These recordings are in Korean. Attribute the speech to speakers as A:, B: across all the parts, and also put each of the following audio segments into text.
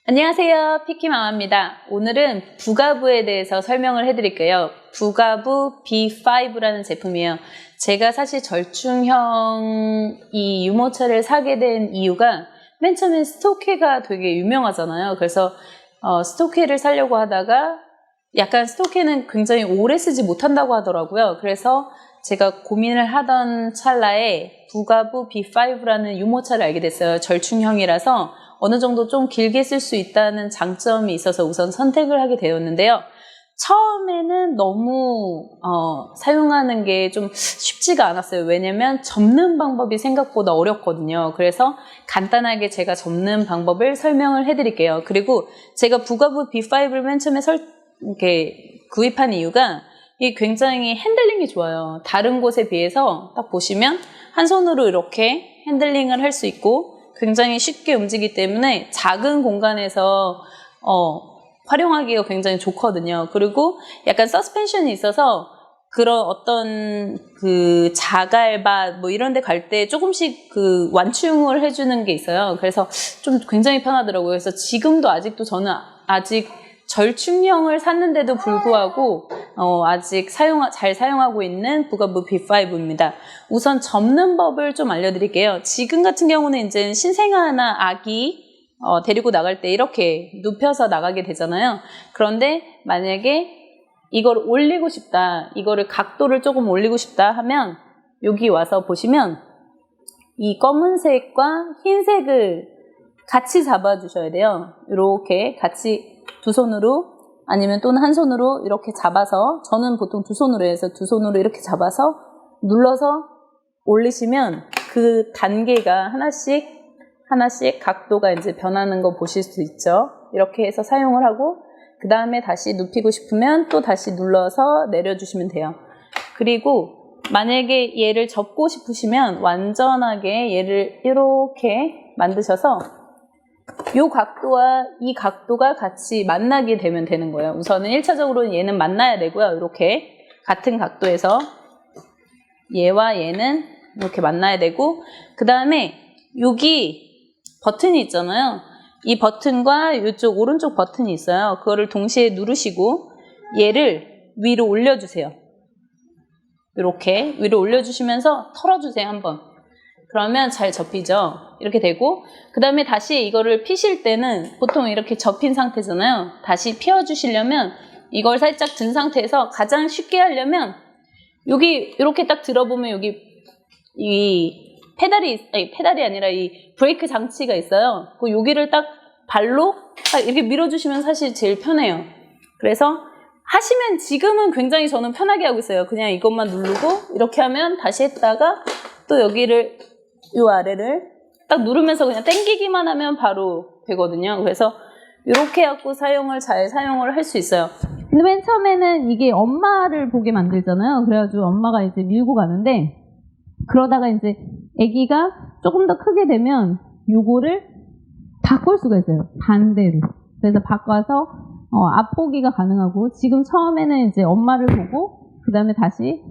A: 안녕하세요. 피키마마입니다. 오늘은 부가부에 대해서 설명을 해드릴게요. 부가부 B5라는 제품이에요. 제가 사실 절충형 이 유모차를 사게 된 이유가 맨 처음에 스토케가 되게 유명하잖아요. 그래서 스토케를 사려고 하다가 약간 스토케는 굉장히 오래 쓰지 못한다고 하더라고요. 그래서 제가 고민을 하던 찰나에 부가부 B5라는 유모차를 알게 됐어요. 절충형이라서 어느 정도 좀 길게 쓸 수 있다는 장점이 있어서 우선 선택을 하게 되었는데요. 처음에는 너무 사용하는 게 좀 쉽지가 않았어요. 왜냐면 접는 방법이 생각보다 어렵거든요. 그래서 간단하게 제가 접는 방법을 설명을 해드릴게요. 그리고 제가 부가부 B5를 맨 처음에 이렇게 구입한 이유가 이게 굉장히 핸들링이 좋아요. 다른 곳에 비해서 딱 보시면 한 손으로 이렇게 핸들링을 할 수 있고 굉장히 쉽게 움직이기 때문에 작은 공간에서 활용하기가 굉장히 좋거든요. 그리고 약간 서스펜션이 있어서 그런 어떤 그 자갈밭 뭐 이런 데 갈 때 조금씩 그 완충을 해주는 게 있어요. 그래서 좀 굉장히 편하더라고요. 그래서 지금도 아직도 저는 아직 절충형을 샀는데도 불구하고 아직 잘 사용하고 있는 부가부 B5입니다. 우선 접는 법을 좀 알려드릴게요. 지금 같은 경우는 이제 신생아나 아기 데리고 나갈 때 이렇게 눕혀서 나가게 되잖아요. 그런데 만약에 이걸 올리고 싶다, 이거를 각도를 조금 올리고 싶다 하면 여기 와서 보시면 이 검은색과 흰색을 같이 잡아주셔야 돼요. 이렇게 같이 두 손으로 아니면 또는 한 손으로 이렇게 잡아서, 저는 보통 두 손으로 해서 두 손으로 이렇게 잡아서 눌러서 올리시면 그 단계가 하나씩 각도가 이제 변하는 거 보실 수 있죠. 이렇게 해서 사용을 하고 그 다음에 다시 눕히고 싶으면 또 다시 눌러서 내려주시면 돼요. 그리고 만약에 얘를 접고 싶으시면 완전하게 얘를 이렇게 만드셔서 이 각도와 이 각도가 같이 만나게 되면 되는 거예요. 우선은 1차적으로는 얘는 만나야 되고요. 이렇게 같은 각도에서 얘와 얘는 이렇게 만나야 되고, 그 다음에 여기 버튼이 있잖아요. 이 버튼과 이쪽 오른쪽 버튼이 있어요. 그거를 동시에 누르시고 얘를 위로 올려주세요. 이렇게 위로 올려주시면서 털어주세요. 한번. 그러면 잘 접히죠. 이렇게 되고, 그 다음에 다시 이거를 피실 때는 보통 이렇게 접힌 상태잖아요. 다시 피워주시려면 이걸 살짝 든 상태에서 가장 쉽게 하려면 여기 이렇게 딱 들어보면 여기 이 페달이 아니라 이 브레이크 장치가 있어요. 그 여기를 딱 발로 딱 이렇게 밀어주시면 사실 제일 편해요. 그래서 하시면 지금은 굉장히 저는 편하게 하고 있어요. 그냥 이것만 누르고 이렇게 하면 다시 했다가 또 여기를 이 아래를 딱 누르면서 그냥 당기기만 하면 바로 되거든요. 그래서 이렇게 해갖고 잘 사용을 할 수 있어요. 근데 맨 처음에는 이게 엄마를 보게 만들잖아요. 그래가지고 엄마가 이제 밀고 가는데, 그러다가 이제 아기가 조금 더 크게 되면 요거를 바꿀 수가 있어요. 반대로. 그래서 바꿔서 앞보기가 가능하고, 지금 처음에는 이제 엄마를 보고 그 다음에 다시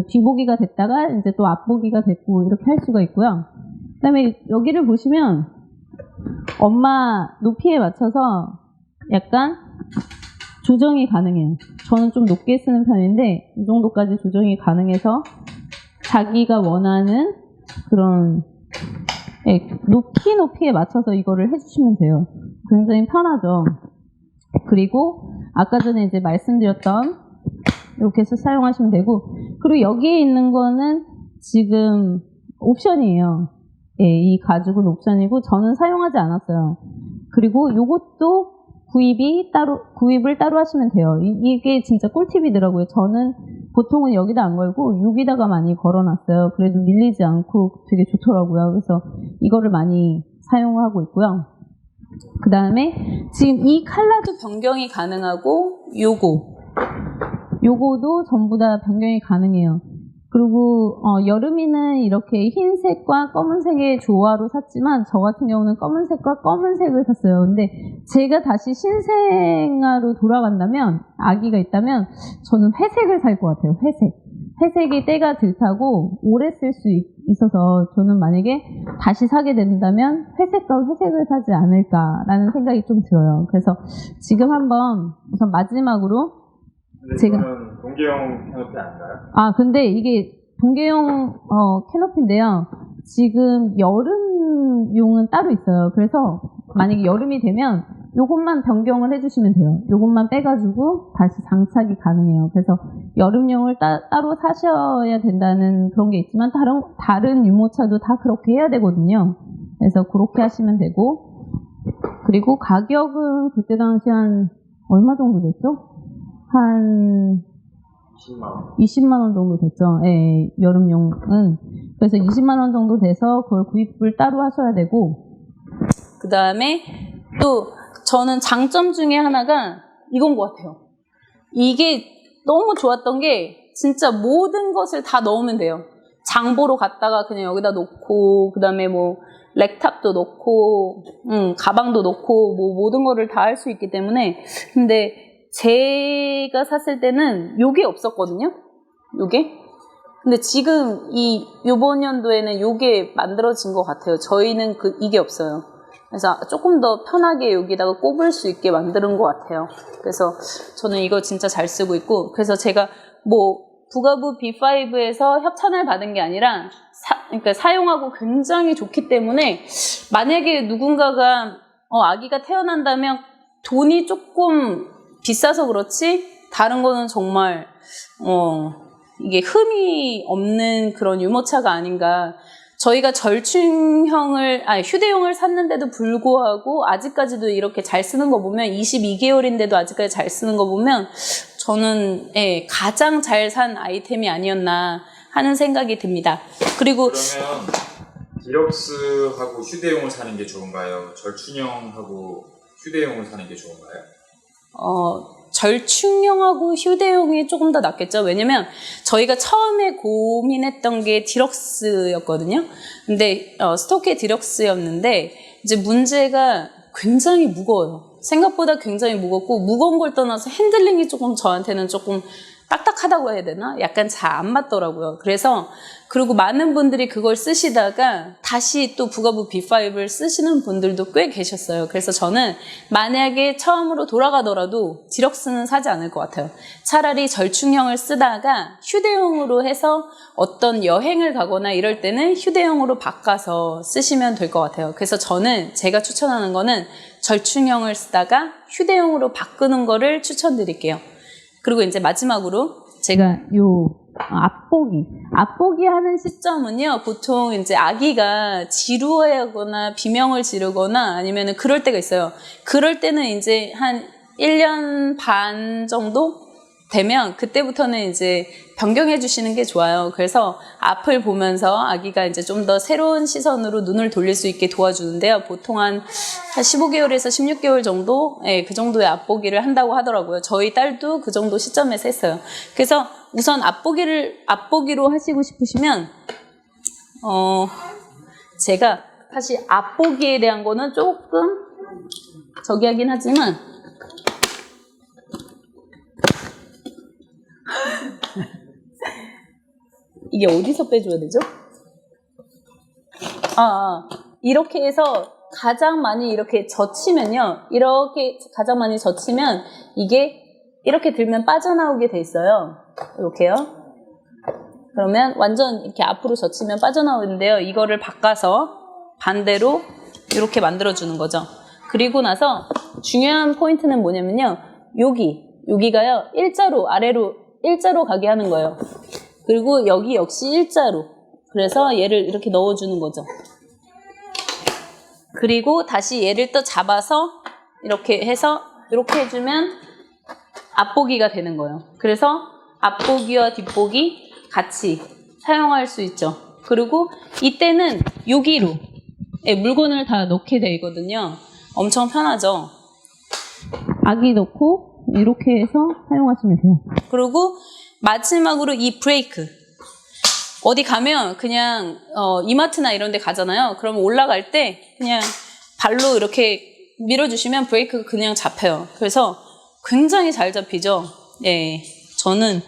A: 뒤보기가 됐다가 이제 또 앞보기가 됐고 이렇게 할 수가 있고요. 그 다음에 여기를 보시면 엄마 높이에 맞춰서 약간 조정이 가능해요. 저는 좀 높게 쓰는 편인데 이 정도까지 조정이 가능해서 자기가 원하는 그런 높이에 맞춰서 이거를 해주시면 돼요. 굉장히 편하죠. 그리고 아까 전에 이제 말씀드렸던 이렇게 해서 사용하시면 되고, 그리고 여기에 있는 거는 지금 옵션이에요. 예, 이 가죽은 옵션이고 저는 사용하지 않았어요. 그리고 이것도 구입을 따로 하시면 돼요. 이게 진짜 꿀팁이더라고요. 저는 보통은 여기다 안 걸고 여기다가 많이 걸어놨어요. 그래도 밀리지 않고 되게 좋더라고요. 그래서 이거를 많이 사용하고 있고요. 그 다음에 지금 이 컬러도 변경이 가능하고 요거도 전부 다 변경이 가능해요. 그리고 여름이는 이렇게 흰색과 검은색의 조화로 샀지만 저 같은 경우는 검은색과 검은색을 샀어요. 근데 제가 다시 신생아로 돌아간다면, 아기가 있다면 저는 회색을 살 것 같아요.
B: 회색이 때가 들타고 오래 쓸 수 있어서 저는 만약에 다시 사게 된다면 회색과 회색을 사지 않을까라는 생각이 좀 들어요. 그래서 지금 한번 우선 마지막으로
C: 제가 동계용 캐노피 아닌가요?
B: 근데 이게 동계용 캐노피인데요. 지금 여름용은 따로 있어요. 그래서 만약에 여름이 되면 요것만 변경을 해주시면 돼요. 요것만 빼가지고 다시 장착이 가능해요. 그래서 여름용을 따로 사셔야 된다는 그런 게 있지만 다른 유모차도 다 그렇게 해야 되거든요. 그래서 그렇게 하시면 되고, 그리고 가격은 그때 당시 한 얼마 정도 됐죠? 한 20만 원 정도 됐죠. 예, 여름용은. 그래서 20만 원 정도 돼서 그걸 구입을 따로 하셔야 되고,
A: 그 다음에 또 저는 장점 중에 하나가 이건 것 같아요. 이게 너무 좋았던 게 진짜 모든 것을 다 넣으면 돼요. 장 보러 갔다가 그냥 여기다 놓고, 그 다음에 뭐 렉탑도 넣고, 가방도 넣고, 뭐 모든 거를 다 할 수 있기 때문에. 근데 제가 샀을 때는 요게 없었거든요. 요게. 근데 지금 요번 연도에는 요게 만들어진 것 같아요. 저희는 이게 없어요. 그래서 조금 더 편하게 여기다가 꼽을 수 있게 만드는 것 같아요. 그래서 저는 이거 진짜 잘 쓰고 있고, 그래서 제가 뭐 부가부 B5에서 협찬을 받은 게 아니라 그러니까 사용하고 굉장히 좋기 때문에, 만약에 누군가가 아기가 태어난다면 돈이 조금 비싸서 그렇지 다른 거는 정말 이게 흠이 없는 그런 유모차가 아닌가. 저희가 휴대용을 샀는데도 불구하고 아직까지도 이렇게 잘 쓰는 거 보면, 22개월인데도 아직까지 잘 쓰는 거 보면 저는 가장 잘 산 아이템이 아니었나 하는 생각이 듭니다. 그리고
C: 그러면 디럭스하고 휴대용을 사는 게 좋은가요? 절충형하고 휴대용을 사는 게 좋은가요?
A: 절충형하고 휴대용이 조금 더 낫겠죠. 왜냐면 저희가 처음에 고민했던 게 디럭스였거든요. 근데 스토크의 디럭스였는데 이제 문제가 굉장히 무거워요. 생각보다 굉장히 무겁고, 무거운 걸 떠나서 핸들링이 조금 저한테는 조금 딱딱하다고 해야 되나? 약간 잘 안 맞더라고요. 그리고 많은 분들이 그걸 쓰시다가 다시 또 부가부 B5를 쓰시는 분들도 꽤 계셨어요. 그래서 저는 만약에 처음으로 돌아가더라도 디럭스는 사지 않을 것 같아요. 차라리 절충형을 쓰다가 휴대용으로 해서 어떤 여행을 가거나 이럴 때는 휴대용으로 바꿔서 쓰시면 될 것 같아요. 그래서 제가 추천하는 거는 절충형을 쓰다가 휴대용으로 바꾸는 거를 추천드릴게요. 그리고 이제 마지막으로 제가 앞보기 하는 시점은요, 보통 이제 아기가 지루해하거나 비명을 지르거나 아니면은 그럴 때가 있어요. 그럴 때는 이제 한 1년 반 정도 되면 그때부터는 이제 변경해 주시는 게 좋아요. 그래서 앞을 보면서 아기가 이제 좀 더 새로운 시선으로 눈을 돌릴 수 있게 도와주는데요. 보통 한 15개월에서 16개월 정도, 그 정도의 앞보기를 한다고 하더라고요. 저희 딸도 그 정도 시점에서 했어요. 그래서 우선 앞보기로 하시고 싶으시면, 제가 사실 앞보기에 대한 거는 조금 저기 하긴 하지만, 이게 어디서 빼줘야 되죠? 이렇게 해서 가장 많이 이렇게 젖히면요. 이렇게 가장 많이 젖히면 이게 이렇게 들면 빠져나오게 돼 있어요. 이렇게요. 그러면 완전 이렇게 앞으로 젖히면 빠져나오는데요. 이거를 바꿔서 반대로 이렇게 만들어주는 거죠. 그리고 나서 중요한 포인트는 뭐냐면요. 여기가요. 아래로 일자로 가게 하는 거예요. 그리고 여기 역시 일자로. 그래서 얘를 이렇게 넣어주는 거죠. 그리고 다시 얘를 또 잡아서 이렇게 해서 이렇게 해주면 앞보기가 되는 거예요. 그래서 앞보기와 뒷보기 같이 사용할 수 있죠. 그리고 이때는 여기로 물건을 다 넣게 되거든요. 엄청 편하죠.
B: 아기 넣고 이렇게 해서 사용하시면 돼요.
A: 그리고 마지막으로 이 브레이크. 어디 가면 그냥 이마트나 이런 데 가잖아요. 그러면 올라갈 때 그냥 발로 이렇게 밀어주시면 브레이크가 그냥 잡혀요. 그래서 굉장히 잘 잡히죠. 예, 저는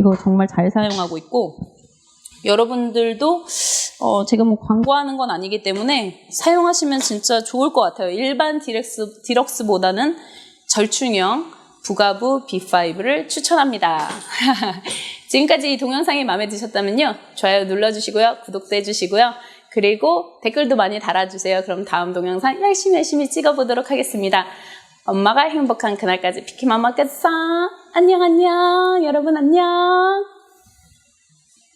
A: 이거 정말 잘 사용하고 있고 여러분들도 제가 뭐 광고하는 건 아니기 때문에 사용하시면 진짜 좋을 것 같아요. 일반 디럭스보다는 절충형 부가부 B5를 추천합니다. 지금까지 이 동영상이 마음에 드셨다면요. 좋아요 눌러주시고요. 구독도 해주시고요. 그리고 댓글도 많이 달아주세요. 그럼 다음 동영상 열심히 찍어보도록 하겠습니다. 엄마가 행복한 그날까지 피키맘마 끝사 안녕 여러분 안녕.